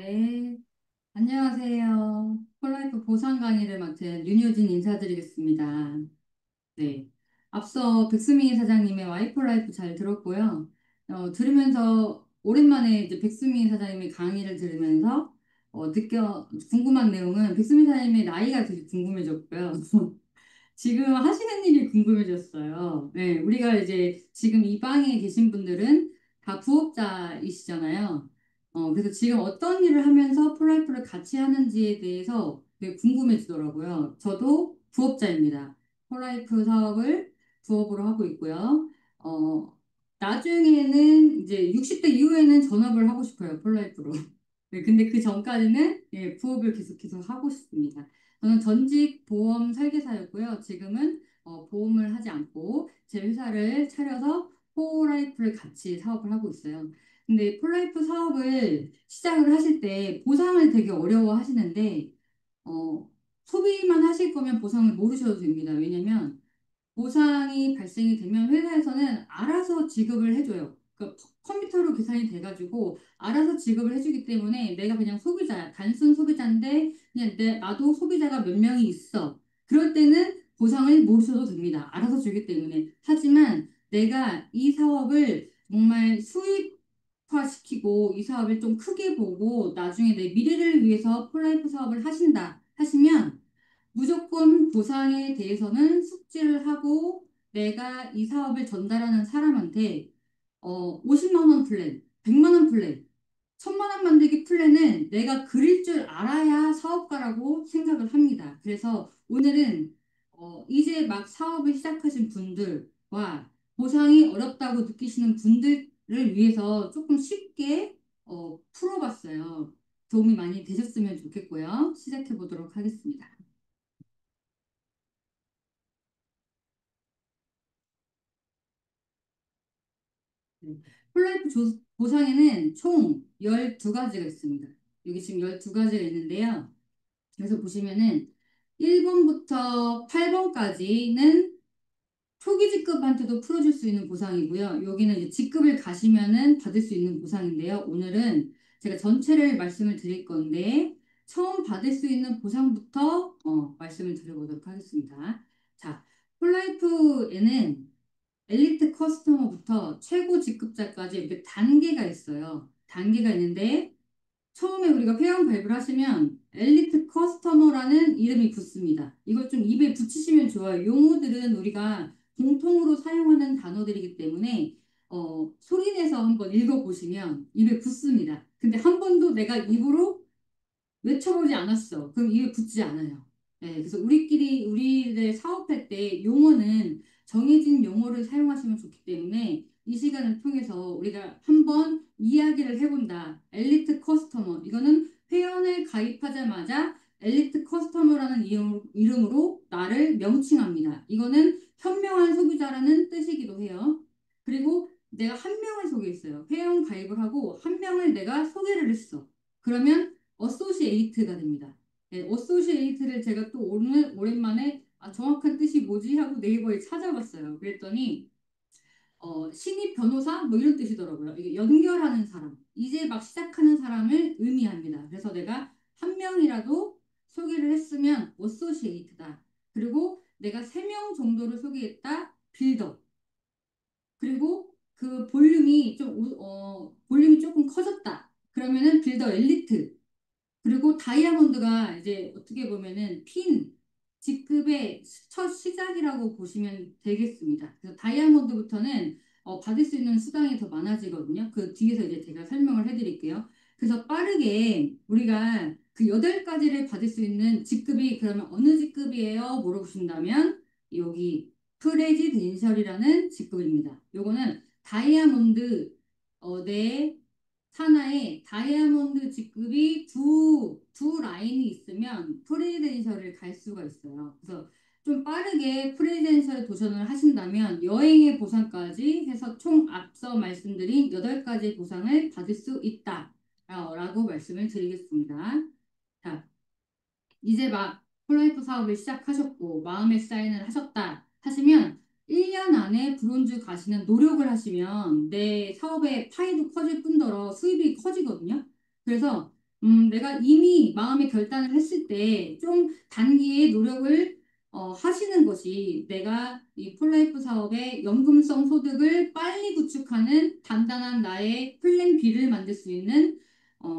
네, 안녕하세요. 폴라이프 보상 강의를 맡은 윤효진 인사드리겠습니다. 네, 앞서 백수미 사장님의 와이폴라이프 잘 들었고요. 들으면서 오랜만에 이제 백수미 사장님의 강의를 들으면서 궁금한 내용은 백수미 사장님의 나이가 되게 궁금해졌고요. 지금 하시는 일이 궁금해졌어요. 네, 우리가 이제 지금 이 방에 계신 분들은 다 부업자이시잖아요. 그래서 지금 어떤 일을 하면서 폴라이프를 같이 하는지에 대해서 되게 궁금해지더라고요. 저도 부업자입니다. 폴라이프 사업을 부업으로 하고 있고요. 나중에는 이제 60대 이후에는 전업을 하고 싶어요, 폴라이프로. 네, 근데 그 전까지는 예, 부업을 계속해서 하고 싶습니다. 저는 전직 보험 설계사였고요. 지금은 보험을 하지 않고 제 회사를 차려서 폴라이프를 같이 사업을 하고 있어요. 근데 폴라이프 사업을 시작을 하실 때 보상을 되게 어려워하시는데 소비만 하실 거면 보상을 모르셔도 됩니다. 왜냐면 보상이 발생이 되면 회사에서는 알아서 지급을 해줘요. 그러니까 컴퓨터로 계산이 돼가지고 알아서 지급을 해주기 때문에 내가 그냥 소비자야. 단순 소비자인데 그냥 나도 소비자가 몇 명이 있어. 그럴 때는 보상을 모르셔도 됩니다. 알아서 주기 때문에. 하지만 내가 이 사업을 정말 수익화시키고 이 사업을 좀 크게 보고 나중에 내 미래를 위해서 폴라이프 사업을 하신다 하시면 무조건 보상에 대해서는 숙지를 하고 내가 이 사업을 전달하는 사람한테 50만 원 플랜, 100만 원 플랜, 1000만 원 만들기 플랜은 내가 그릴 줄 알아야 사업가라고 생각을 합니다. 그래서 오늘은 이제 막 사업을 시작하신 분들과 보상이 어렵다고 느끼시는 분들을 위해서 조금 쉽게 풀어봤어요. 도움이 많이 되셨으면 좋겠고요. 시작해 보도록 하겠습니다. 네. 보상에는 총 12가지가 있습니다. 여기 지금 12가지가 있는데요. 그래서 보시면은 1번부터 8번까지는 초기 직급한테도 풀어줄 수 있는 보상이고요. 여기는 이제 직급을 가시면은 받을 수 있는 보상인데요. 오늘은 제가 전체를 말씀을 드릴 건데 처음 받을 수 있는 보상부터 말씀을 드려보도록 하겠습니다. 자, 폴라이프에는 엘리트 커스터머부터 최고 직급자까지 이렇게 단계가 있어요. 단계가 있는데 처음에 우리가 회원 가입을 하시면 엘리트 커스터머라는 이름이 붙습니다. 이걸 좀 입에 붙이시면 좋아요. 용어들은 우리가 공통으로 사용하는 단어들이기 때문에 소리내서 한번 읽어보시면 입에 붙습니다. 근데 한 번도 내가 입으로 외쳐보지 않았어. 그럼 입에 붙지 않아요. 네, 그래서 우리들 사업할 때 용어는 정해진 용어를 사용하시면 좋기 때문에 이 시간을 통해서 우리가 한번 이야기를 해본다. 엘리트 커스터머. 이거는 회원을 가입하자마자 엘리트 커스터머라는 이름으로 나를 명칭합니다. 이거는 현명한 소비자라는 뜻이기도 해요. 그리고 내가 한 명을 소개했어요. 회원 가입을 하고 한 명을 내가 소개를 했어. 그러면 어소시에이트가 됩니다. 네, 어소시에이트를 제가 또 오늘 오랜만에 정확한 뜻이 뭐지 하고 네이버에 찾아봤어요. 그랬더니 신입 변호사 뭐 이런 뜻이더라고요. 이게 연결하는 사람, 이제 막 시작하는 사람을 의미합니다. 그래서 내가 한 명이라도 소개를 했으면 어소시에이트다. 그리고 내가 세 명 정도를 소개했다. 빌더. 그리고 그 볼륨이 조금 커졌다. 그러면은 빌더 엘리트. 그리고 다이아몬드가 이제 어떻게 보면은 핀 직급의 첫 시작이라고 보시면 되겠습니다. 그래서 다이아몬드부터는 받을 수 있는 수당이 더 많아지거든요. 그 뒤에서 이제 제가 설명을 해드릴게요. 그래서 빠르게 우리가 그 8가지를 받을 수 있는 직급이 그러면 어느 직급이에요? 물어보신다면 여기 프레지덴셜이라는 직급입니다. 요거는 다이아몬드 내 하나에 다이아몬드 직급이 두 라인이 있으면 프레지덴셜을 갈 수가 있어요. 그래서 좀 빠르게 프레지덴셜 도전을 하신다면 여행의 보상까지 해서 총 앞서 말씀드린 8가지 보상을 받을 수 있다. 라고 말씀을 드리겠습니다. 자, 이제 막 폴라이프 사업을 시작하셨고 마음의 사인을 하셨다 하시면 1년 안에 브론즈 가시는 노력을 하시면 내 사업의 파이도 커질 뿐더러 수입이 커지거든요. 그래서 내가 이미 마음의 결단을 했을 때 좀 단기의 노력을 하시는 것이 내가 이 폴라이프 사업의 연금성 소득을 빨리 구축하는 단단한 나의 플랜 B를 만들 수 있는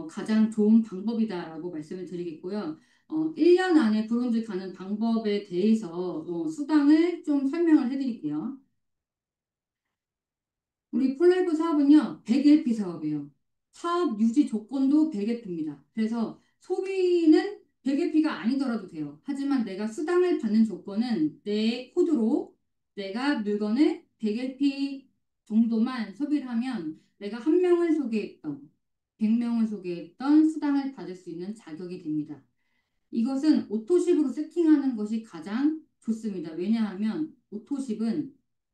가장 좋은 방법이다라고 말씀을 드리겠고요. 1년 안에 브론즈 가는 방법에 대해서 수당을 좀 설명을 해드릴게요. 우리 폴라이프 사업은요, 100LP 사업이에요. 사업 유지 조건도 100LP입니다. 그래서 소비는 100LP가 아니더라도 돼요. 하지만 내가 수당을 받는 조건은 내 코드로 내가 물건을 100LP 정도만 소비를 하면 내가 한 명을 소개했던, 100명을 소개했던 수당을 받을 수 있는 자격이 됩니다. 이것은 오토십으로 세팅하는 것이 가장 좋습니다. 왜냐하면 오토십은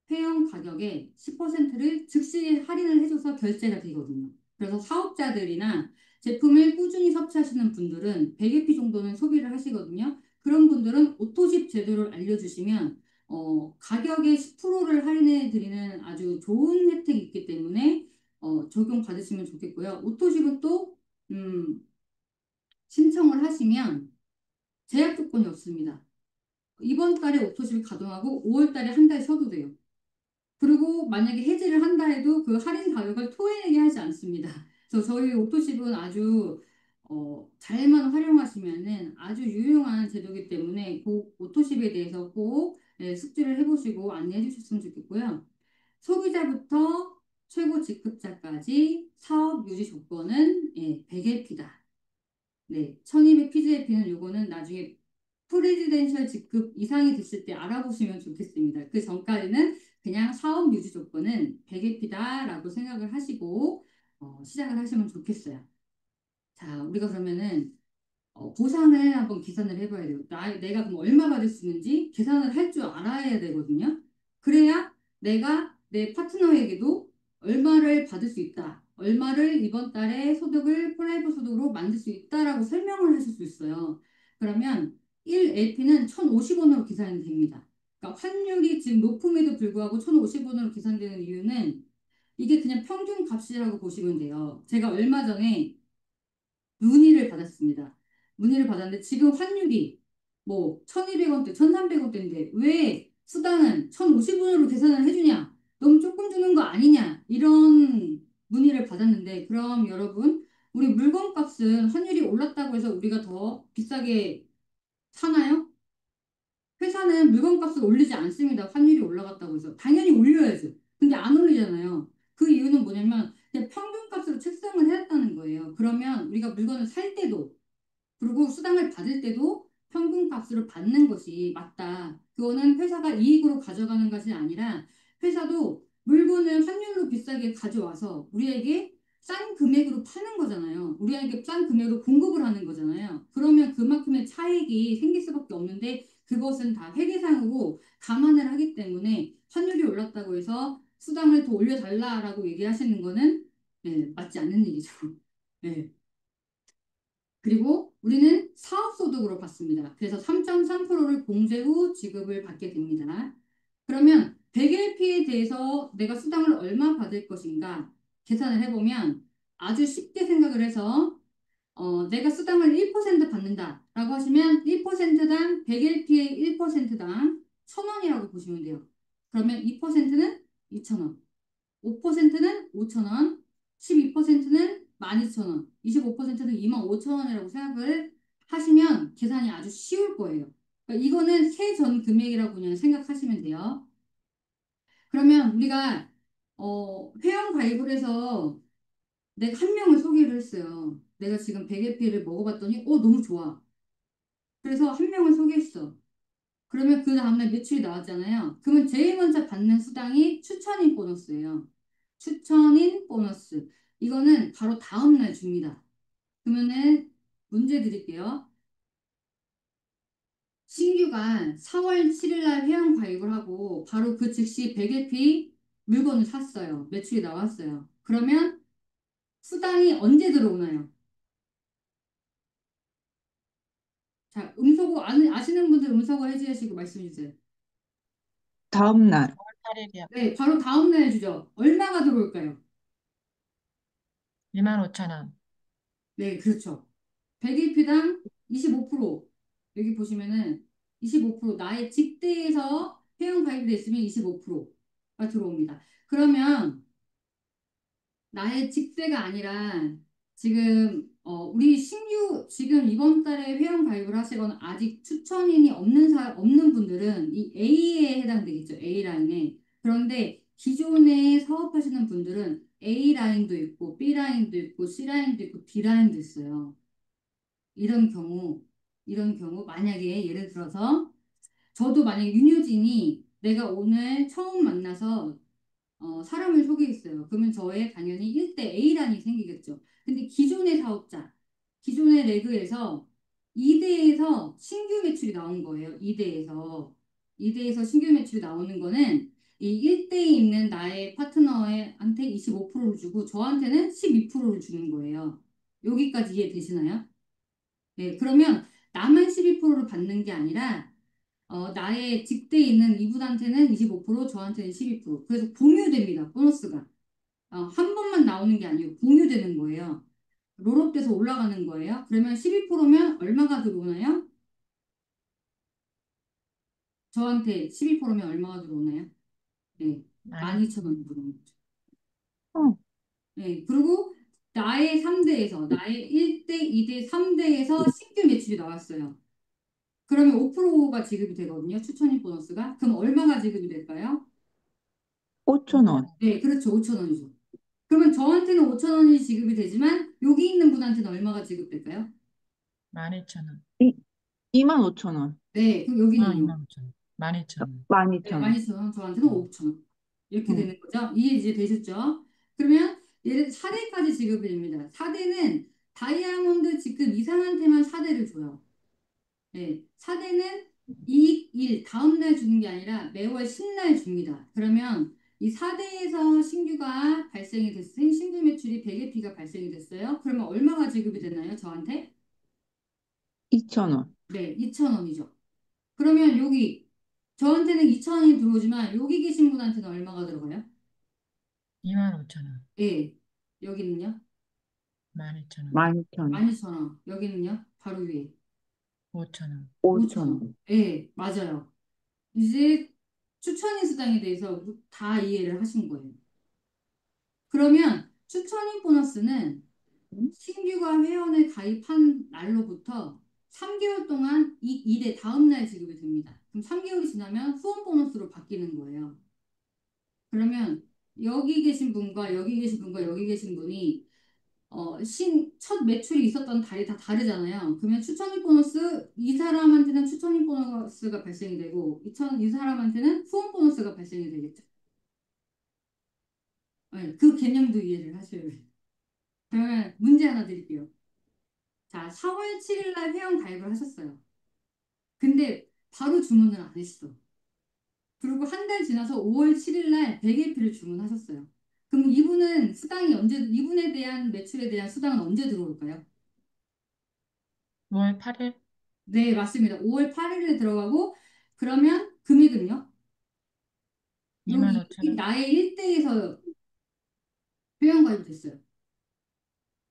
회원 가격의 10%를 즉시 할인을 해줘서 결제가 되거든요. 그래서 사업자들이나 제품을 꾸준히 섭취하시는 분들은 100AP 정도는 소비를 하시거든요. 그런 분들은 오토십 제도를 알려주시면 가격의 10%를 할인해 드리는 아주 좋은 혜택이 있기 때문에 적용 받으시면 좋겠고요. 오토십은 또 신청을 하시면 제약 조건이 없습니다. 이번 달에 오토십을 가동하고 5월 달에 한 달 쉬어도 돼요. 그리고 만약에 해지를 한다 해도 그 할인 가격을 토해내게 하지 않습니다. 그래서 저희 오토십은 아주 잘만 활용하시면은 아주 유용한 제도이기 때문에 꼭 오토십에 대해서 꼭 숙지를 해보시고 안내해 주셨으면 좋겠고요. 소비자부터 최고 직급자까지 사업 유지 조건은 100LP다. 네, 1200 PGF는 요거는 나중에 프레지덴셜 직급 이상이 됐을 때 알아보시면 좋겠습니다. 그 전까지는 그냥 사업 유지 조건은 100LP다라고 생각을 하시고 시작을 하시면 좋겠어요. 자, 우리가 그러면은 보상을 한번 계산을 해봐야 돼요. 내가 그럼 얼마 받을 수 있는지 계산을 할 줄 알아야 되거든요. 그래야 내가 내 파트너에게도 얼마를 받을 수 있다. 얼마를 이번 달에 소득을 폴라이프 소득으로 만들 수 있다라고 설명을 하실 수 있어요. 그러면 1LP는 1,050원으로 계산이 됩니다. 그러니까 환율이 지금 높음에도 불구하고 1,050원으로 계산되는 이유는 이게 그냥 평균 값이라고 보시면 돼요. 제가 얼마 전에 문의를 받았습니다. 문의를 받았는데 지금 환율이 뭐 1,200원대, 1,300원대인데 왜 수당은 1,050원으로 계산을 해주냐? 너무 조금 주는 거 아니냐? 이런 문의를 받았는데 그럼 여러분 우리 물건값은 환율이 올랐다고 해서 우리가 더 비싸게 사나요? 회사는 물건값을 올리지 않습니다. 환율이 올라갔다고 해서. 당연히 올려야죠. 근데 안 올리잖아요. 그 이유는 뭐냐면 그냥 평균값으로 책정을 해놨다는 거예요. 그러면 우리가 물건을 살 때도 그리고 수당을 받을 때도 평균값으로 받는 것이 맞다. 그거는 회사가 이익으로 가져가는 것이 아니라 회사도 물건을 환율로 비싸게 가져와서 우리에게 싼 금액으로 파는 거잖아요. 우리에게 싼 금액으로 공급을 하는 거잖아요. 그러면 그만큼의 차익이 생길 수밖에 없는데 그것은 다 회계상으로 감안을 하기 때문에 환율이 올랐다고 해서 수당을 더 올려달라라고 얘기하시는 거는 맞지 않는 일이죠. 네. 그리고 우리는 사업소득으로 받습니다. 그래서 3.3%를 공제 후 지급을 받게 됩니다. 그러면 100LP에 대해서 내가 수당을 얼마 받을 것인가 계산을 해보면 아주 쉽게 생각을 해서 내가 수당을 1% 받는다라고 하시면 1%당 100LP의 1%당 1,000원이라고 보시면 돼요. 그러면 2%는 2,000원. 5%는 5,000원, 12%는 12,000원, 25%는 25,000원이라고 생각을 하시면 계산이 아주 쉬울 거예요. 그러니까 이거는 세전 금액이라고 그냥 생각하시면 돼요. 그러면 우리가 회원 가입을 해서 내가 한 명을 소개를 했어요. 내가 지금 베개피를 먹어봤더니 너무 좋아. 그래서 한 명을 소개했어. 그러면 그 다음날 매출이 나왔잖아요. 그러면 제일 먼저 받는 수당이 추천인 보너스예요. 추천인 보너스. 이거는 바로 다음날 줍니다. 그러면은 문제 드릴게요. 신규가 4월 7일 날 회원 가입을 하고 바로 그 즉시 100LP 물건을 샀어요. 매출이 나왔어요. 그러면 수당이 언제 들어오나요? 자, 아시는 분들 음소거 해주시고 말씀해 주세요. 다음 날. 8일이요. 네, 바로 다음날 주죠. 얼마가 들어올까요? 25,000원. 네, 그렇죠. 100일피당 25%. 여기 보시면은 25% 나의 직대에서 회원 가입이 됐으면 25%가 들어옵니다. 그러면 나의 직대가 아니라 지금 우리 신규 지금 이번 달에 회원 가입을 하시거나 아직 추천인이 없는 분들은 이 A에 해당되겠죠. A 라인에. 그런데 기존에 사업하시는 분들은 A 라인도 있고 B 라인도 있고 C 라인도 있고 D 라인도 있어요. 이런 경우 이런 경우 만약에 예를 들어서 저도 만약에 윤효진이 내가 오늘 처음 만나서 사람을 소개했어요. 그러면 저의 당연히 1대 A란이 생기겠죠. 근데 기존의 사업자, 기존의 레그에서 2대에서 신규 매출이 나온 거예요. 2대에서 신규 매출이 나오는 거는 이 1대에 있는 나의 파트너한테 25%를 주고 저한테는 12%를 주는 거예요. 여기까지 이해되시나요? 네, 그러면 나만 12%를 받는 게 아니라 나의 직대에 있는 이분한테는 25%, 저한테는 12%. 그래서 공유됩니다. 보너스가. 한 번만 나오는 게 아니고 공유되는 거예요. 롤업돼서 올라가는 거예요. 그러면 12%면 얼마가 들어오나요? 저한테 12%면 얼마가 들어오나요? 네, 많이 12,000원 들어오는 거죠. 어, 네, 그리고 나의 3대에서, 나의 1대, 2대, 3대에서 신규 매출이 나왔어요. 그러면 5%가 지급이 되거든요. 추천인 보너스가. 그럼 얼마가 지급이 될까요? 5천 원. 네, 그렇죠. 5천 원이죠. 그러면 저한테는 5천 원이 지급이 되지만 여기 있는 분한테는 얼마가 지급될까요? 12,000원. 2만 5천 원. 네, 그럼 아, 여기는요? 25,000원. 12,000원. 1 12,000 2 원. 0원 저한테는 음. 5천 원. 이렇게 응. 되는 거죠. 이해 이제 되셨죠? 그러면 얘를 4대까지 지급이 됩니다. 4대는 다이아몬드 지급 이상한테만 4대를 줘요. 네, 4대는 이익 일 다음 날 주는 게 아니라 매월 10날 줍니다. 그러면 이 4대에서 신규가 발생이 됐어요. 신규 매출이 100회피가 발생이 됐어요. 그러면 얼마가 지급이 됐나요? 저한테? 2천 원. 네, 2천 원이죠. 그러면 여기 저한테는 2천 원이 들어오지만 여기 계신 분한테는 얼마가 들어가요? 25,000원. 예, 여기는요? 12,000원. 12,000원. 12,000원. 여기는요? 바로 위에 5,000원. 5천 5천 원. 원. 예, 맞아요. 이제 추천인 수당에 대해서 다 이해를 하신 거예요. 그러면 추천인 보너스는 응? 신규가 회원을 가입한 날로부터 3개월 동안 이 일의 다음 날 지급이 됩니다. 그럼 3개월이 지나면 후원 보너스로 바뀌는 거예요. 그러면 여기 계신 분과 여기 계신 분과 여기 계신 분이 첫 매출이 있었던 달이 다 다르잖아요. 그러면 추천인 보너스 이 사람한테는 추천인 보너스가 발생이 되고 이 사람한테는 후원 보너스가 발생이 되겠죠. 네, 그 개념도 이해를 하셔야 돼요. 그러면 문제 하나 드릴게요. 자, 4월 7일 날 회원 가입을 하셨어요. 근데 바로 주문을 안 했어. 그리고 한 달 지나서 5월 7일 날 100일피를 주문하셨어요. 그럼 이분에 대한 매출에 대한 수당은 언제 들어올까요? 5월 8일. 네, 맞습니다. 5월 8일에 들어가고, 그러면 금액은요? 여기 25,000원. 나의 1대에서 회원 가입이 됐어요.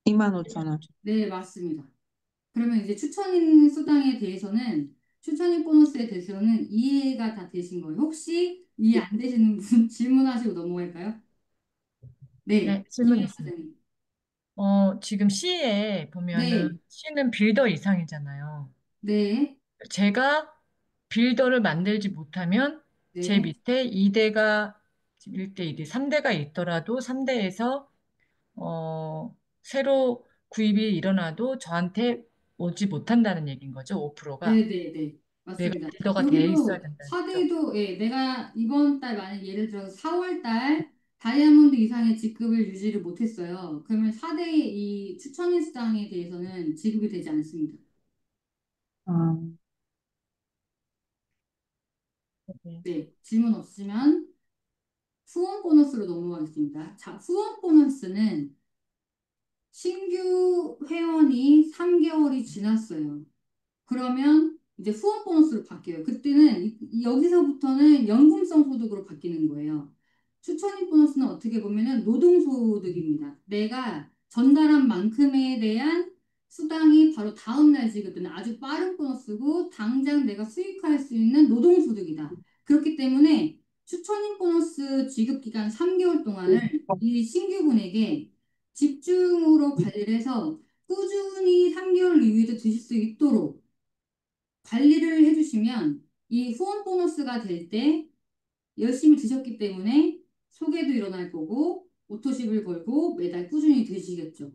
2만 5천 원. 25,000원. 네, 맞습니다. 그러면 이제 추천인 수당에 대해서는, 추천인 보너스에 대해서는 이해가 다 되신 거예요. 혹시 이해 안 되시는 분 질문하시고 넘어갈까요? 네, 네, 질문 김혜수 있습니다. 사장님. 지금 C에 보면은 네, C는 빌더 이상이잖아요. 네, 제가 빌더를 만들지 못하면 제 네. 밑에 2대가 1대, 2대, 3대가 있더라도 3대에서 새로 구입이 일어나도 저한테 오지 못한다는 얘기인 거죠. 5%가. 네네네. 내가 맞습니다. 빌더가 돼 있어야 여기도 된다는 거죠. 4대도, 예, 내가 이번 달 만약 예를 들어서 4월 달 다이아몬드 이상의 지급을 유지를 못했어요. 그러면 4대의 이 추천인 수당에 대해서는 지급이 되지 않습니다. 아, 네. 네, 질문 없으시면 후원 보너스로 넘어가겠습니다. 자, 후원 보너스는 신규 회원이 3개월이 지났어요. 그러면 이제 후원 보너스로 바뀌어요. 그때는 여기서부터는 연금성 소득으로 바뀌는 거예요. 추천인 보너스는 어떻게 보면은 노동소득입니다. 내가 전달한 만큼에 대한 수당이 바로 다음 날 지급되는 아주 빠른 보너스고 당장 내가 수익화할 수 있는 노동소득이다. 그렇기 때문에 추천인 보너스 지급 기간 3개월 동안을 이 신규분에게 집중으로 관리를 해서 꾸준히 3개월 이후에도 드실 수 있도록 관리를 해주시면 이 후원 보너스가 될 때 열심히 드셨기 때문에 소개도 일어날 거고 오토십을 걸고 매달 꾸준히 드시겠죠.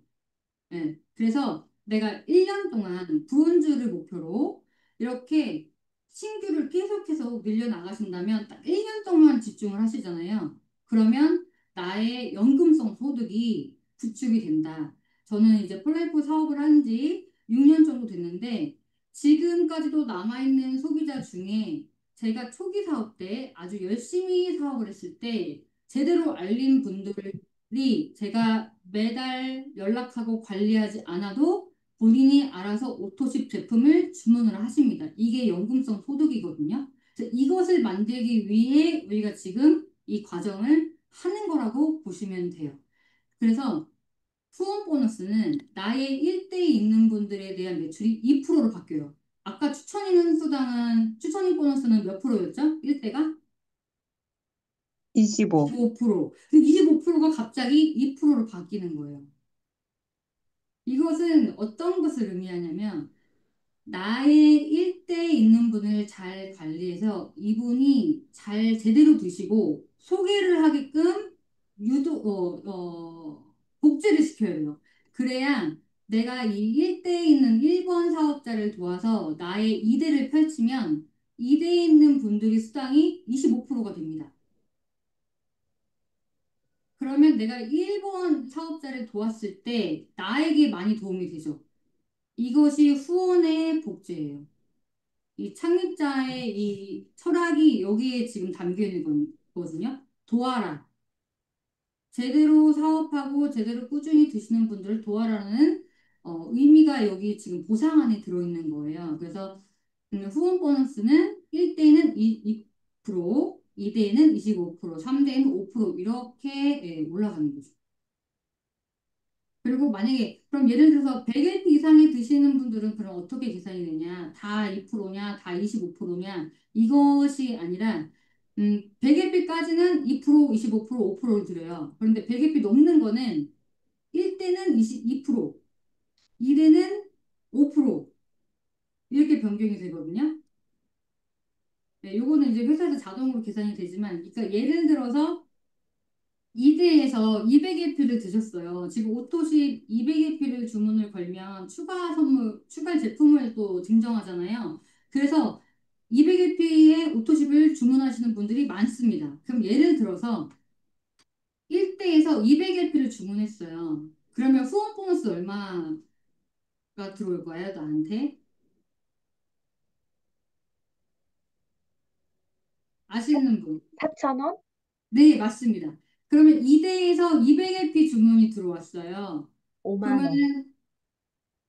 예. 그래서 내가 1년 동안 브론즈를 목표로 이렇게 신규를 계속해서 밀려 나가신다면 딱 1년 동안 집중을 하시잖아요. 그러면 나의 연금성 소득이 구축이 된다. 저는 이제 폴라이프 사업을 한 지 6년 정도 됐는데 지금까지도 남아있는 소비자 중에 제가 초기 사업 때 아주 열심히 사업을 했을 때 제대로 알린 분들이 제가 매달 연락하고 관리하지 않아도 본인이 알아서 오토십 제품을 주문을 하십니다. 이게 연금성 소득이거든요. 그래서 이것을 만들기 위해 우리가 지금 이 과정을 하는 거라고 보시면 돼요. 그래서 후원 보너스는 나의 일대에 있는 분들에 대한 매출이 2%로 바뀌어요. 아까 추천인 보너스는 몇 프로였죠? 1대가? 25. 25%. 그 25%가 갑자기 2%로 바뀌는 거예요. 이것은 어떤 것을 의미하냐면 나의 일대에 있는 분을 잘 관리해서 이분이 잘 제대로 드시고 소개를 하게끔 복제를 시켜야 돼요. 그래야 내가 이 일대에 있는 1번 사업자를 도와서 나의 2대를 펼치면 2대에 있는 분들이 수당이 25%가 됩니다. 그러면 내가 1번 사업자를 도왔을 때 나에게 많이 도움이 되죠. 이것이 후원의 복제예요. 이 창립자의 이 철학이 여기에 지금 담겨 있는 거거든요. 도와라. 제대로 사업하고 제대로 꾸준히 드시는 분들을 도와라는 의미가 여기 지금 보상 안에 들어있는 거예요. 그래서 후원 보너스는 1대는 2%, 2대는 25%, 3대는 5% 이렇게 올라가는 거죠. 그리고 만약에 그럼 예를 들어서 100LP 이상이 드시는 분들은 그럼 어떻게 계산이 되냐? 다 2%냐? 다 25%냐? 이것이 아니라 100LP까지는 2%, 25%, 5%를 드려요. 그런데 100LP 넘는 거는 1대는 22%, 2대는 5% 이렇게 변경이 되거든요. 네, 요거는 이제 회사에서 자동으로 계산이 되지만 그러니까 예를 들어서 이대에서 200AP를 드셨어요. 지금 오토시 200AP를 주문을 걸면 추가 선물, 추가 제품을 또 증정하잖아요. 그래서 200AP의 오토십을 주문하시는 분들이 많습니다. 그럼 예를 들어서 1대에서 200AP를 주문했어요. 그러면 후원 보너스 얼마가 들어올 거예요, 나한테? 아시는 분? 4,000원? 네, 맞습니다. 그러면 2대에서 200LP 주문이 들어왔어요. 5만 원. 그러면은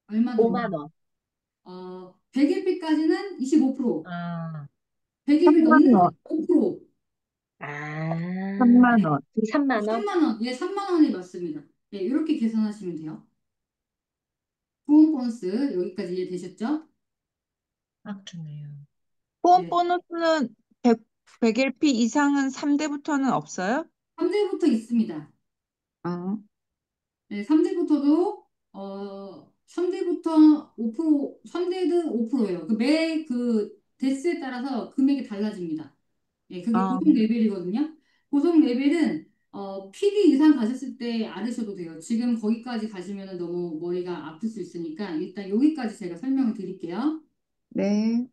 얼마 들어올까요? 5만 원. 100LP까지는 25%, 아, 100LP 3만 넘는 원. 5%, 아, 3만 네, 원. 3만 원? 3만 원, 예, 3만 원이 맞습니다. 예, 이렇게 계산하시면 돼요. 후원 보너스 여기까지 이해되셨죠? 딱 좋네요. 후원 네, 보너스는 100LP 이상은 3대부터는 없어요? 3대부터 있습니다. 어. 네, 3대부터도 3대부터 5%, 3대도 5%예요. 그 대수에 따라서 금액이 달라집니다. 예, 그게 어. 고속 레벨이거든요. 고속 레벨은 PD 이상 가셨을 때 알으셔도 돼요. 지금 거기까지 가시면 너무 머리가 아플 수 있으니까 일단 여기까지 제가 설명을 드릴게요. 네.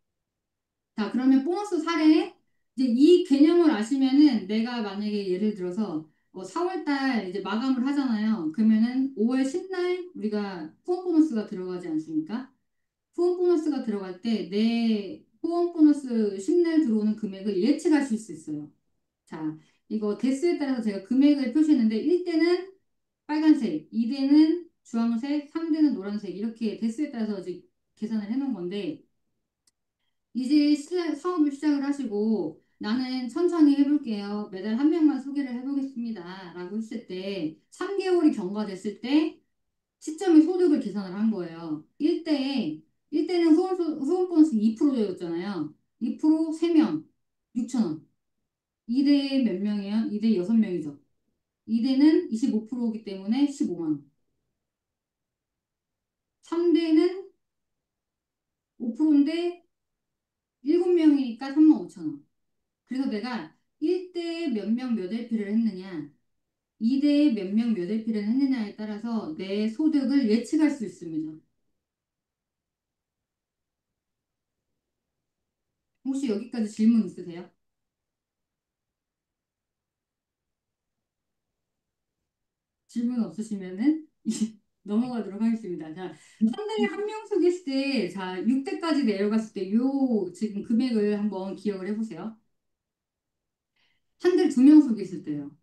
자, 그러면 보너스 사례. 이제 이 개념을 아시면은 내가 만약에 예를 들어서 4월 달 이제 마감을 하잖아요. 그러면은 5월 10날 우리가 후원 보너스가 들어가지 않습니까? 후원 보너스가 들어갈 때 내 후원 보너스 10날 들어오는 금액을 예측하실 수 있어요. 자, 이거 대수에 따라서 제가 금액을 표시했는데 1대는 빨간색, 2대는 주황색, 3대는 노란색 이렇게 대수에 따라서 이제 계산을 해놓은 건데 이제 사업을 시작을 하시고 나는 천천히 해볼게요. 매달 한 명만 소개를 해보겠습니다. 라고 했을 때 3개월이 경과됐을 때 시점에 소득을 계산을 한 거예요. 1대는 후원 보너스 2%였잖아요. 2% 3명 6천 원. 2대 몇 명이에요? 2대 6명이죠. 2대는 25%이기 때문에 15만 원. 3대는 5%인데 7명이니까 3만 5천 원. 그래서 내가 1대에 몇 명 몇 LP를 했느냐, 2대에 몇 명 몇 LP를 했느냐에 따라서 내 소득을 예측할 수 있습니다. 혹시 여기까지 질문 있으세요? 질문 없으시면은 넘어가도록 하겠습니다. 자, 한 대에 한 명 소개했을 때, 자, 6대까지 내려갔을 때, 요 지금 금액을 한번 기억을 해보세요. 한 대에 2명 소개했을 때요.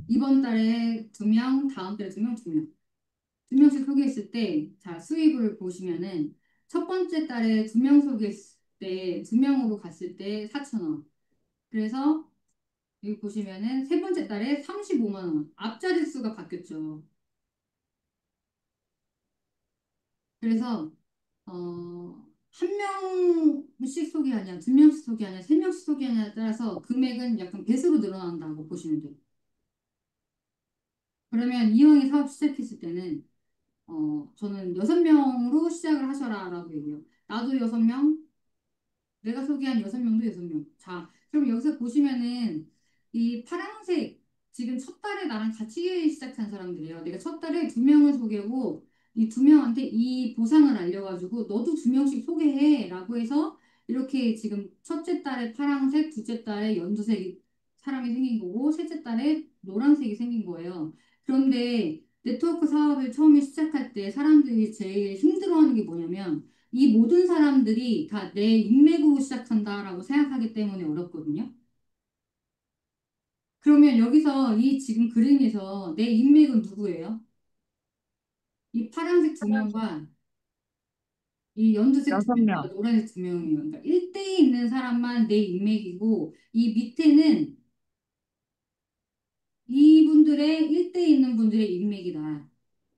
이번 달에 2명, 다음 달에 2명, 2명. 2명씩 소개했을 때, 자, 수입을 보시면은, 첫 번째 달에 2명 소개했을 때, 2명으로 갔을 때 4천 원. 그래서 여기 보시면은 세 번째 달에 35만 원. 앞자리 수가 바뀌었죠. 그래서 한 명씩 소개하냐, 2명씩 소개하냐, 3명씩 소개하냐에 따라서 금액은 약간 배수로 늘어난다고 보시면 돼요. 그러면 이형이 사업 시작했을 때는 저는 6명으로 시작을 하셔라라고 얘기해요. 나도 6명, 내가 소개한 6명도 6명. 자, 그럼 여기서 보시면은 이 파란색 지금 첫 달에 나랑 같이 시작한 사람들이에요. 내가 첫 달에 2명을 소개하고 이 2명한테 이 보상을 알려가지고 너도 2명씩 소개해라고 해서 이렇게 지금 첫째 달에 파란색, 둘째 달에 연두색 사람이 생긴 거고 셋째 달에 노란색이 생긴 거예요. 그런데 네트워크 사업을 처음에 시작할 때 사람들이 제일 힘들어하는 게 뭐냐면 이 모든 사람들이 다 내 인맥으로 시작한다라고 생각하기 때문에 어렵거든요. 그러면 여기서 이 지금 그림에서 내 인맥은 누구예요? 이 파란색 2명과 이 연두색 두 여섯 명과 명. 노란색 2명이에요. 그러니까 1대에 있는 사람만 내 인맥이고 이 밑에는 이분들의 1대에 있는 분들의 인맥이다.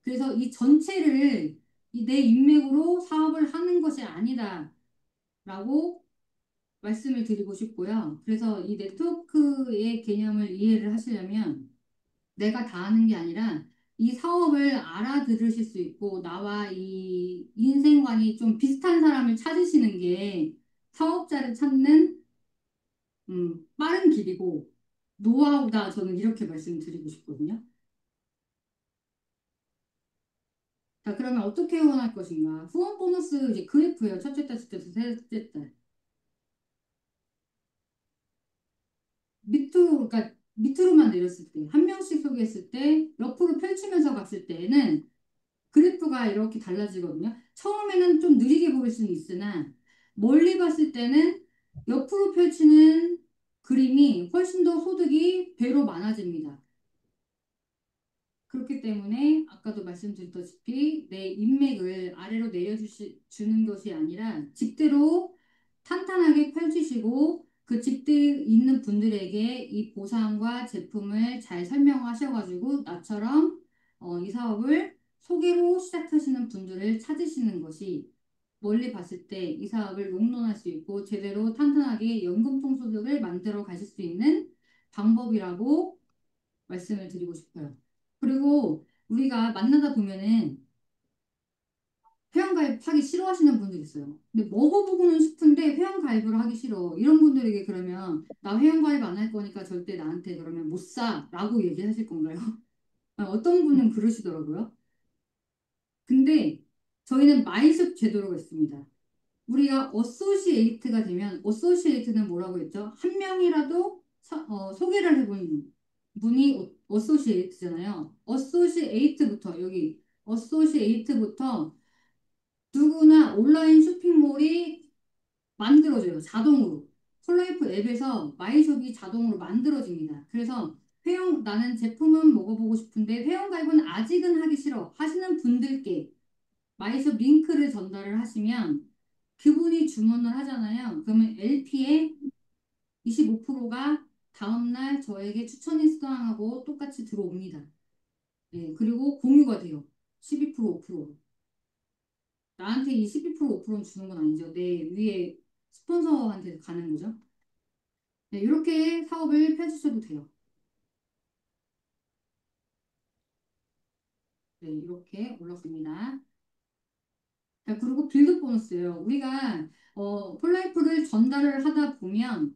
그래서 이 전체를 이 내 인맥으로 사업을 하는 것이 아니다라고 말씀을 드리고 싶고요. 그래서 이 네트워크의 개념을 이해를 하시려면 내가 다 하는 게 아니라 이 사업을 알아들으실 수 있고 나와 이 인생관이 좀 비슷한 사람을 찾으시는 게 사업자를 찾는 빠른 길이고 노하우다 저는 이렇게 말씀드리고 싶거든요. 자, 그러면 어떻게 후원할 것인가? 후원 보너스 이제 그래프예요. 첫째 달, 둘째 달, 셋째 달. 밑으로, 그러니까 밑으로만 내렸을 때, 한 명씩 소개했을 때, 옆으로 펼치면서 갔을 때는 그래프가 이렇게 달라지거든요. 처음에는 좀 느리게 보일 수는 있으나, 멀리 봤을 때는 옆으로 펼치는 그림이 훨씬 더 소득이 배로 많아집니다. 그렇기 때문에 아까도 말씀드렸다시피 내 인맥을 아래로 내려주는 것이 아니라 직대로 탄탄하게 펼치시고 그 직대 있는 분들에게 이 보상과 제품을 잘 설명하셔가지고 나처럼 이 사업을 소개로 시작하시는 분들을 찾으시는 것이 멀리 봤을 때 이 사업을 롱런할 수 있고 제대로 탄탄하게 연금통 소득을 만들어 가실 수 있는 방법이라고 말씀을 드리고 싶어요. 그리고 우리가 만나다 보면은 회원가입 하기 싫어하시는 분들 있어요. 근데 먹어보고는 싶은데 회원가입을 하기 싫어. 이런 분들에게 그러면 나 회원가입 안 할 거니까 절대 나한테 그러면 못 사. 라고 얘기하실 건가요? 어떤 분은 그러시더라고요. 근데 저희는 마이습 제도가 있습니다. 우리가 어소시에이트가 되면 어소시에이트는 뭐라고 했죠? 한 명이라도 소개를 해본 분이 어소시에이트잖아요. 어소시에이트부터 여기 어소시에이트부터 누구나 온라인 쇼핑몰이 만들어져요. 자동으로. 폴라이프 앱에서 마이숍이 자동으로 만들어집니다. 그래서 나는 제품은 먹어보고 싶은데 회원가입은 아직은 하기 싫어 하시는 분들께 마이숍 링크를 전달을 하시면 그분이 주문을 하잖아요. 그러면 LP의 25%가 다음날 저에게 추천 인스타하고 똑같이 들어옵니다. 네, 그리고 공유가 돼요. 12% 5%. 나한테 이 12% 5%는 주는 건 아니죠. 내 위에 스폰서한테 가는 거죠. 네, 이렇게 사업을 펼치셔도 돼요. 네, 이렇게 올랐습니다. 자, 그리고 빌드 보너스예요. 우리가 폴라이프를 전달을 하다 보면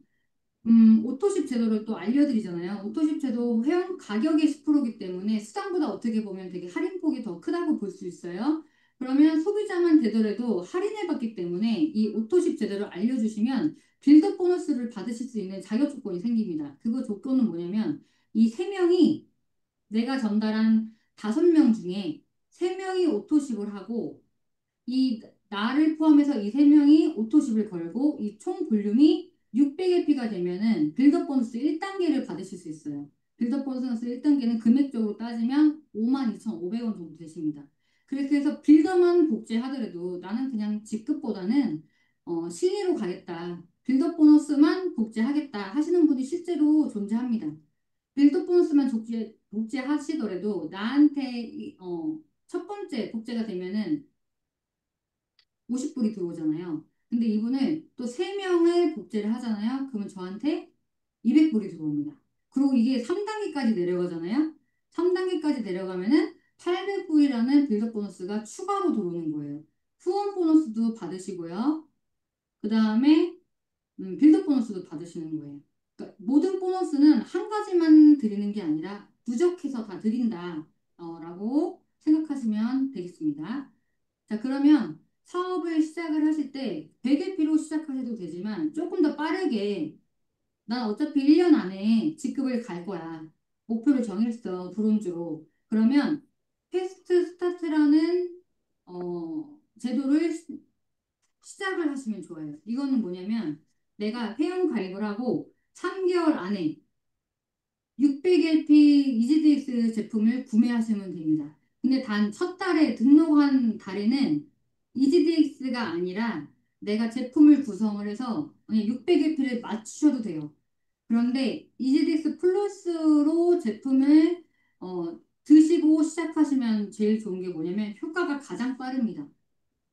오토십 제도를 또 알려드리잖아요. 오토십 제도 회원 가격의 10%이기 때문에 수당보다 어떻게 보면 되게 할인폭이 더 크다고 볼 수 있어요. 그러면 소비자만 되더라도 할인을 받기 때문에 이 오토십 제도를 알려주시면 빌드 보너스를 받으실 수 있는 자격 조건이 생깁니다. 그 조건은 뭐냐면 이 세 명이 내가 전달한 5명 중에 3명이 오토십을 하고 이 나를 포함해서 이 세 명이 오토십을 걸고 이 총 볼륨이 600LP가 되면은 빌더 보너스 1단계를 받으실 수 있어요. 빌더 보너스 1단계는 금액적으로 따지면 52,500원 정도 되십니다. 그렇게 해서 빌더만 복제하더라도 나는 그냥 직급보다는 실리로 가겠다. 빌더 보너스만 복제하겠다 하시는 분이 실제로 존재합니다. 빌더 보너스만 복제하시더라도 나한테 첫 번째 복제가 되면은 50불이 들어오잖아요. 근데 이분을 또 3명을 복제를 하잖아요. 그러면 저한테 200불이 들어옵니다. 그리고 이게 3단계까지 내려가잖아요. 3단계까지 내려가면은 800불이라는 빌드 보너스가 추가로 들어오는 거예요. 후원 보너스도 받으시고요. 그 다음에 빌드 보너스도 받으시는 거예요. 그러니까 모든 보너스는 한 가지만 드리는 게 아니라 누적해서 다 드린다. 라고 생각하시면 되겠습니다. 자, 그러면 사업을 시작을 하실 때 100LP로 시작하셔도 되지만 조금 더 빠르게 난 어차피 1년 안에 직급을 갈 거야. 목표를 정했어, 브론즈로. 그러면 패스트 스타트라는 제도를 시작을 하시면 좋아요. 이거는 뭐냐면 내가 회원 가입을 하고 3개월 안에 600LP 이지디엑스 제품을 구매하시면 됩니다. 근데 단 첫 달에 등록한 달에는 이지디엑스가 아니라 내가 제품을 구성을 해서 그냥 600LP를 맞추셔도 돼요. 그런데 이지디엑스 플러스로 제품을 드시고 시작하시면 제일 좋은 게 뭐냐면 효과가 가장 빠릅니다.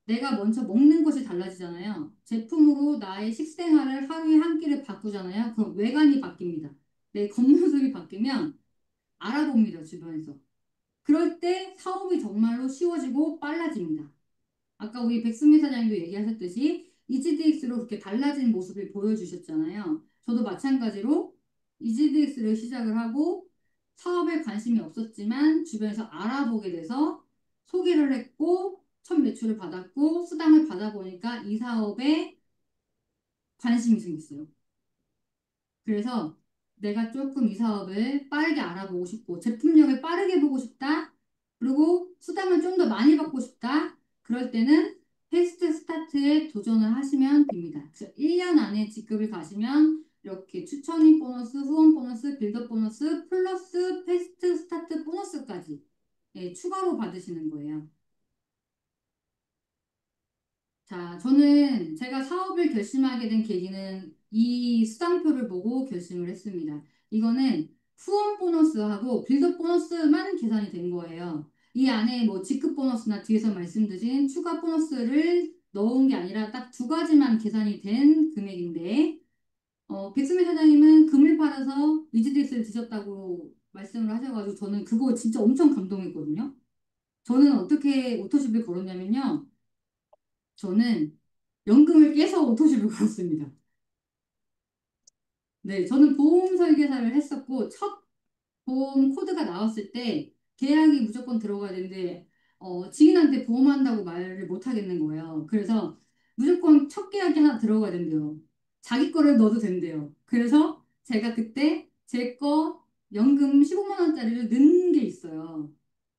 내가 먼저 먹는 것이 달라지잖아요. 제품으로 나의 식생활을 하루에 한 끼를 바꾸잖아요. 그럼 외관이 바뀝니다. 내 겉모습이 바뀌면 알아봅니다, 주변에서. 그럴 때 사업이 정말로 쉬워지고 빨라집니다. 아까 우리 백승미 사장님도 얘기하셨듯이 EGDX로 그렇게 달라진 모습을 보여주셨잖아요. 저도 마찬가지로 EGDX를 시작을 하고 사업에 관심이 없었지만 주변에서 알아보게 돼서 소개를 했고 첫 매출을 받았고 수당을 받아보니까 이 사업에 관심이 생겼어요. 그래서 내가 조금 이 사업을 빠르게 알아보고 싶고 제품력을 빠르게 보고 싶다. 그리고 수당을 좀 더 많이 받고 싶다. 그럴 때는 패스트 스타트에 도전을 하시면 됩니다. 그래서 1년 안에 직급을 가시면 이렇게 추천인 보너스, 후원 보너스, 빌더 보너스, 플러스 패스트 스타트 보너스까지 추가로 받으시는 거예요. 자, 저는 제가 사업을 결심하게 된 계기는 이 수당표를 보고 결심을 했습니다. 이거는 후원 보너스하고 빌드 보너스만 계산이 된 거예요. 이 안에 뭐 직급 보너스나 뒤에서 말씀드린 추가 보너스를 넣은 게 아니라 딱 2가지만 계산이 된 금액인데, 백수미 사장님은 금을 팔아서 위즈드스를 드셨다고 말씀을 하셔가지고 저는 그거 진짜 엄청 감동했거든요. 저는 어떻게 오토십을 걸었냐면요. 저는 연금을 깨서 오토십을 걸었습니다. 네, 저는 보험 설계사를 했었고 첫 보험 코드가 나왔을 때 계약이 무조건 들어가야 되는데 지인한테 보험한다고 말을 못 하겠는 거예요. 그래서 무조건 첫 계약이 하나 들어가야 된대요. 자기 거를 넣어도 된대요. 그래서 제가 그때 제 거 연금 15만 원짜리를 넣은 게 있어요.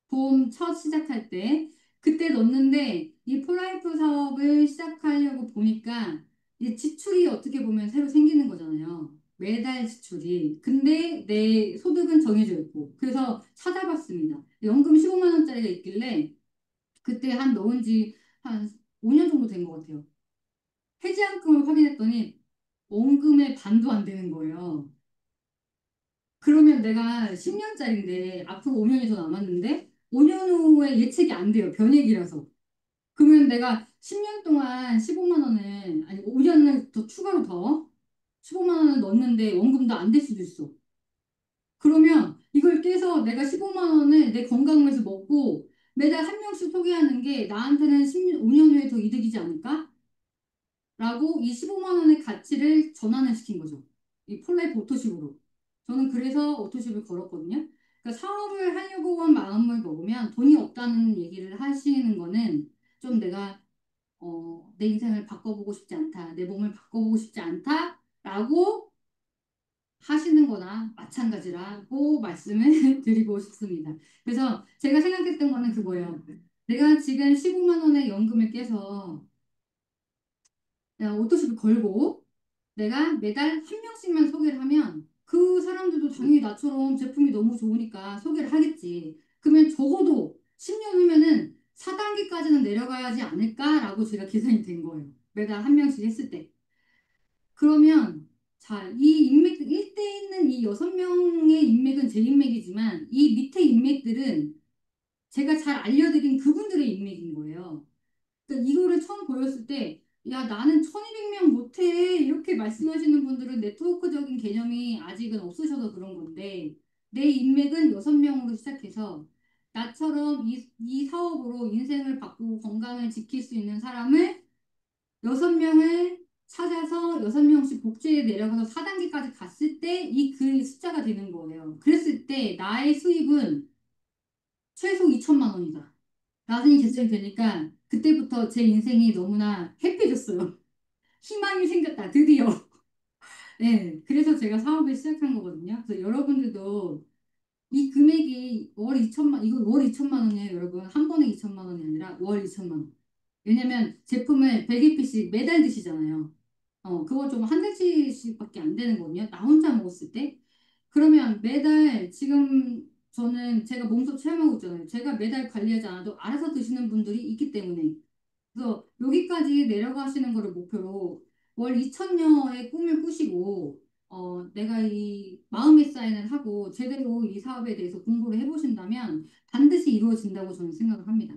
보험 첫 시작할 때 그때 넣었는데 이 폴라이프 사업을 시작하려고 보니까 이 지출이 어떻게 보면 새로 생기는 거잖아요. 매달 지출이. 근데 내 소득은 정해져 있고. 그래서 찾아봤습니다. 연금 15만 원짜리가 있길래 그때 한 넣은 지 한 5년 정도 된 것 같아요. 해지한금을 확인했더니 원금의 반도 안 되는 거예요. 그러면 내가 10년짜리인데 앞으로 5년이 더 남았는데 5년 후에 예측이 안 돼요. 변액이라서. 그러면 내가 10년 동안 15만 원을, 아니 5년을 더 추가로 더 15만 원을 넣었는데 원금도 안 될 수도 있어. 그러면 이걸 깨서 내가 15만 원을 내 건강을 위해서 먹고 매달 한 명씩 소개하는 게 나한테는 10년, 5년 후에 더 이득이지 않을까? 라고 이 15만 원의 가치를 전환을 시킨 거죠. 이 폴라이프 오토십으로. 저는 그래서 오토십을 걸었거든요. 그러니까 사업을 하려고 한 마음을 먹으면 돈이 없다는 얘기를 하시는 거는 좀 내가 내 인생을 바꿔보고 싶지 않다. 내 몸을 바꿔보고 싶지 않다. 라고 하시는 거나 마찬가지라고 말씀을 드리고 싶습니다. 그래서 제가 생각했던 거는 그거예요. 내가 지금 15만 원의 연금을 깨서 내가 오토십을 걸고 내가 매달 한 명씩만 소개를 하면 그 사람들도 당연히 나처럼 제품이 너무 좋으니까 소개를 하겠지. 그러면 적어도 10년 후면은 4단계까지는 내려가야지 않을까라고 제가 계산이 된 거예요. 매달 한 명씩 했을 때. 그러면 자, 이 인맥 1대 있는 이 6명의 인맥은 제 인맥이지만 이 밑에 인맥들은 제가 잘 알려드린 그분들의 인맥인 거예요. 그러니까 이거를 처음 보였을 때, 야, 나는 1200명 못해. 이렇게 말씀하시는 분들은 네트워크적인 개념이 아직은 없으셔서 그런 건데, 내 인맥은 6명으로 시작해서, 나처럼 이 사업으로 인생을 바꾸고 건강을 지킬 수 있는 사람을 6명을 찾아서 6명씩 복지에 내려가서 4단계까지 갔을 때 이 그 숫자가 되는 거예요. 그랬을 때 나의 수입은 최소 2천만 원이다. 나중에 결정이 되니까 그때부터 제 인생이 너무나 해피해졌어요. 희망이 생겼다, 드디어. 네, 그래서 제가 사업을 시작한 거거든요. 그래서 여러분들도 이 금액이 월 2천만, 이거 월 2천만 원이에요, 여러분. 한 번에 2천만 원이 아니라 월 2천만 원. 왜냐면 제품을 100일피씩 매달 드시잖아요. 그거 좀 한 달치씩밖에 안 되는 거거든요. 나 혼자 먹었을 때. 그러면 매달 지금 저는 제가 몸소 체험하고 있잖아요. 제가 매달 관리하지 않아도 알아서 드시는 분들이 있기 때문에. 그래서 여기까지 내려가시는 거를 목표로 월 2천여의 꿈을 꾸시고 내가 이 마음의 사인을 하고 제대로 이 사업에 대해서 공부를 해보신다면 반드시 이루어진다고 저는 생각을 합니다.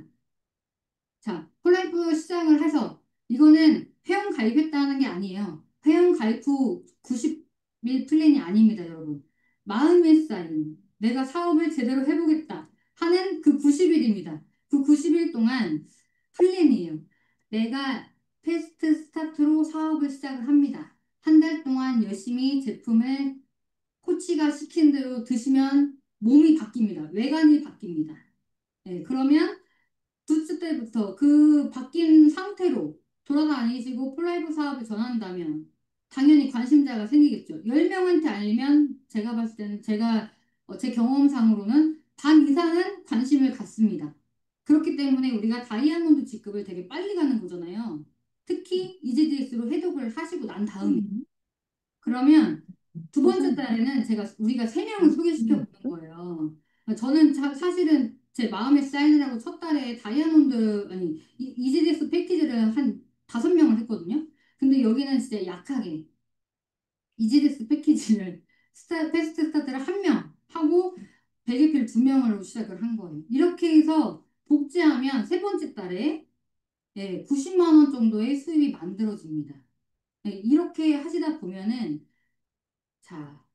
자, 폴라이프 시작을 해서 이거는 회원 가입했다는 게 아니에요. 회원 가입 후 90일 플랜이 아닙니다, 여러분. 마음의 사인, 내가 사업을 제대로 해보겠다 하는 그 90일입니다. 그 90일 동안 플랜이에요. 내가 패스트 스타트로 사업을 시작을 합니다. 한 달 동안 열심히 제품을 코치가 시킨 대로 드시면 몸이 바뀝니다. 외관이 바뀝니다. 네, 그러면 두째 때부터 그 바뀐 상태로 돌아다니시고 폴라이프 사업을 전한다면 당연히 관심자가 생기겠죠. 10명한테 알리면 제가 봤을 때는 제가 제 경험상으로는 반 이상은 관심을 갖습니다. 그렇기 때문에 우리가 다이아몬드 직급을 되게 빨리 가는 거잖아요. 특히 EGDS로 해독을 하시고 난 다음에. 그러면 두 번째 달에는 우리가 세 명을 소개시켜 보는 거예요. 저는 사실은 제 마음의 사인을 하고 첫 달에 다이아몬드 아니 이지디스 패키지를 한 5명을 했거든요. 근데 여기는 진짜 약하게 이지디스 패키지를 패스트 스타트를 한 명 하고 100일필 2명으로 시작을 한 거예요. 이렇게 해서 복제하면 세 번째 달에 90만 원 정도의 수입이 만들어집니다. 이렇게 하시다 보면은 자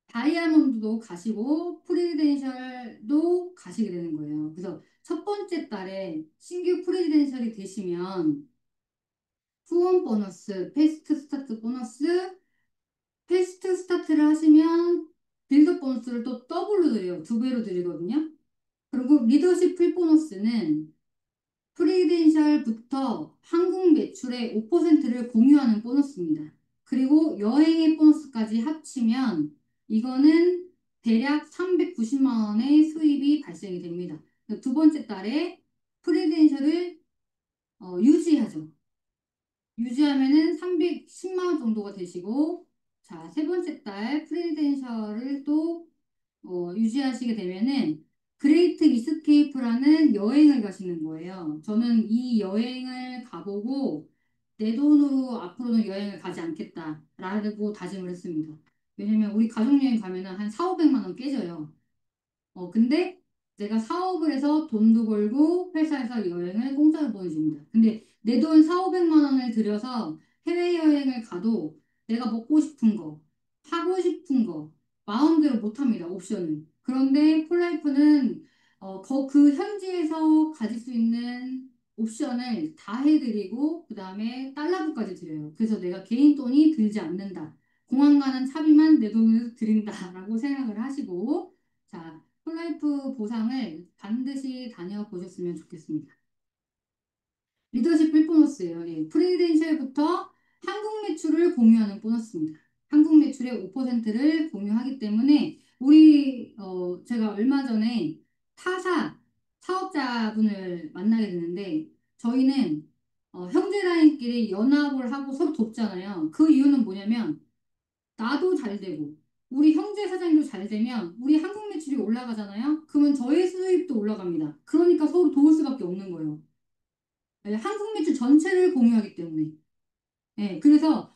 다이아몬드도 가시고 프레지덴셜도 가시게 되는 거예요. 그래서 첫 번째 달에 신규 프레지덴셜이 되시면 후원 보너스, 패스트 스타트 보너스, 패스트 스타트를 하시면 빌드 보너스를 또 더블로 드려요. 2배로 드리거든요. 그리고 리더십 풀 보너스는 프리덴셜부터 한국 매출의 5%를 공유하는 보너스입니다. 그리고 여행의 보너스까지 합치면 이거는 대략 390만 원의 수입이 발생이 됩니다. 두 번째 달에 프리덴셜을 유지하죠. 유지하면은 310만 원 정도가 되시고, 자, 세 번째 달 프리덴셜을 또 유지하시게 되면은 그레이트 이스케이프라는 여행을 가시는 거예요. 저는 이 여행을 가보고 내 돈으로 앞으로는 여행을 가지 않겠다라고 다짐을 했습니다. 왜냐면 우리 가족여행 가면은 한 4, 500만 원 깨져요. 근데 제가 사업을 해서 돈도 벌고 회사에서 여행을 공짜로 보내줍니다. 근데 내 돈 4, 500만 원을 들여서 해외여행을 가도 내가 먹고 싶은 거, 하고 싶은 거, 마음대로 못 합니다. 옵션을. 그런데 폴라이프는 그 현지에서 가질 수 있는 옵션을 다 해드리고 그다음에 달러부까지 드려요. 그래서 내가 개인 돈이 들지 않는다. 공항 가는 차비만 내 돈으로 드린다라고 생각을 하시고 자, 폴라이프 보상을 반드시 다녀보셨으면 좋겠습니다. 리더십 1보너스예요. 예, 프리덴셜부터 한국 매출을 공유하는 보너스입니다. 한국 매출의 5%를 공유하기 때문에 제가 얼마 전에 타사 사업자분을 만나게 됐는데 저희는 형제라인끼리 연합을 하고 서로 돕잖아요. 그 이유는 뭐냐면 나도 잘 되고 우리 형제 사장님도 잘 되면 우리 한국 매출이 올라가잖아요. 그러면 저희 수입도 올라갑니다. 그러니까 서로 도울 수밖에 없는 거예요. 네, 한국 매출 전체를 공유하기 때문에. 네, 그래서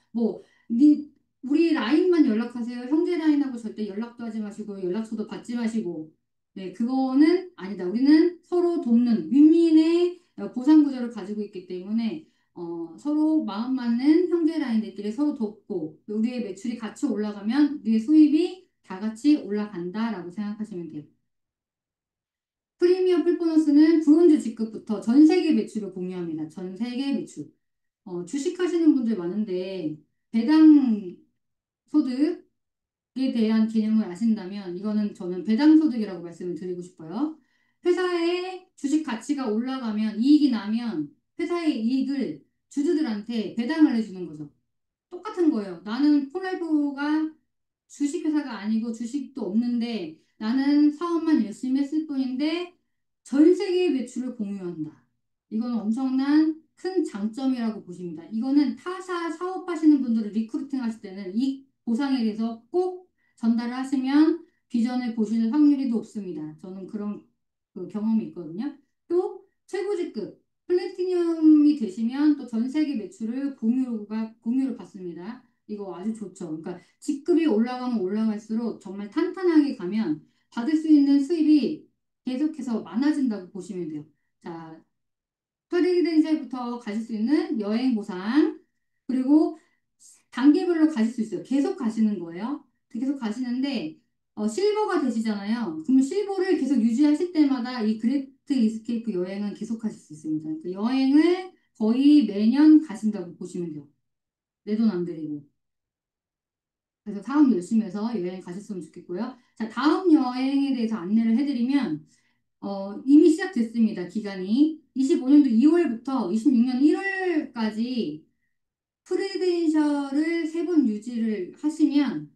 우리 라인만 연락하세요. 형제 라인하고 절대 연락도 하지 마시고 연락처도 받지 마시고. 네, 그거는 아니다. 우리는 서로 돕는 윈윈의 보상 구조를 가지고 있기 때문에 서로 마음 맞는 형제 라인들끼리 서로 돕고 우리의 매출이 같이 올라가면 우리의 수입이 다 같이 올라간다라고 생각하시면 돼요. 프리미엄 풀보너스는 브론즈 직급부터 전 세계 매출을 공유합니다. 전 세계 매출. 주식하시는 분들 많은데 배당 소득에 대한 개념을 아신다면 이거는 저는 배당 소득이라고 말씀을 드리고 싶어요. 회사의 주식 가치가 올라가면 이익이 나면 회사의 이익을 주주들한테 배당을 해주는 거죠. 똑같은 거예요. 나는 폴라이프가 주식회사가 아니고 주식도 없는데 나는 사업만 열심히 했을 뿐인데 전 세계 매출을 공유한다. 이거는 엄청난 큰 장점이라고 보십니다. 이거는 타사 사업하시는 분들을 리크루팅 하실 때는 이 보상에 대해서 꼭 전달을 하시면 비전을 보실 확률이 높습니다. 저는 그런 그 경험이 있거든요. 또 최고직급 플래티늄이 되시면 또 전 세계 매출을 공유를 받습니다. 이거 아주 좋죠. 그러니까 직급이 올라가면 올라갈수록 정말 탄탄하게 가면 받을 수 있는 수입이 계속해서 많아진다고 보시면 돼요. 자, 프리랜서부터 가실 수 있는 여행 보상 그리고 단계별로 가실 수 있어요. 계속 가시는 거예요. 계속 가시는데 실버가 되시잖아요. 그럼 실버를 계속 유지하실 때마다 이 그레이트 이스케이프 여행은 계속 하실 수 있습니다. 그러니까 여행을 거의 매년 가신다고 보시면 돼요. 내 돈 안 들이고. 그래서 사업 열심히 해서 여행 가셨으면 좋겠고요. 자, 다음 여행에 대해서 안내를 해드리면 이미 시작됐습니다. 기간이 25년도 2월부터 26년 1월까지 프리덴셜을 3번 유지를 하시면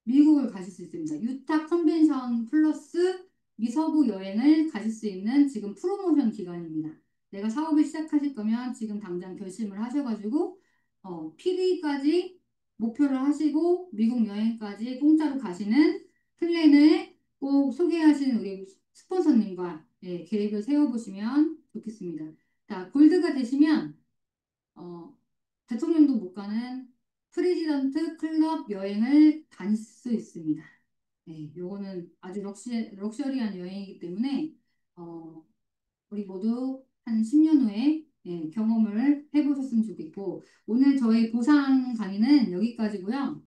미국을 가실 수 있습니다. 유타 컨벤션 플러스 미서부 여행을 가실 수 있는 지금 프로모션 기간입니다. 내가 사업을 시작하실 거면 지금 당장 결심을 하셔가지고 PD까지 목표를 하시고 미국 여행까지 공짜로 가시는 플랜을 꼭 소개하신 우리 스폰서님과 계획을 세워보시면 좋겠습니다. 자, 골드가 되시면 어, 대통령도 못 가는 프레지던트 클럽 여행을 다닐 수 있습니다. 네, 요거는 아주 럭셔리한 여행이기 때문에 어, 우리 모두 한 10년 후에 경험을 해보셨으면 좋겠고 오늘 저희 보상 강의는 여기까지고요.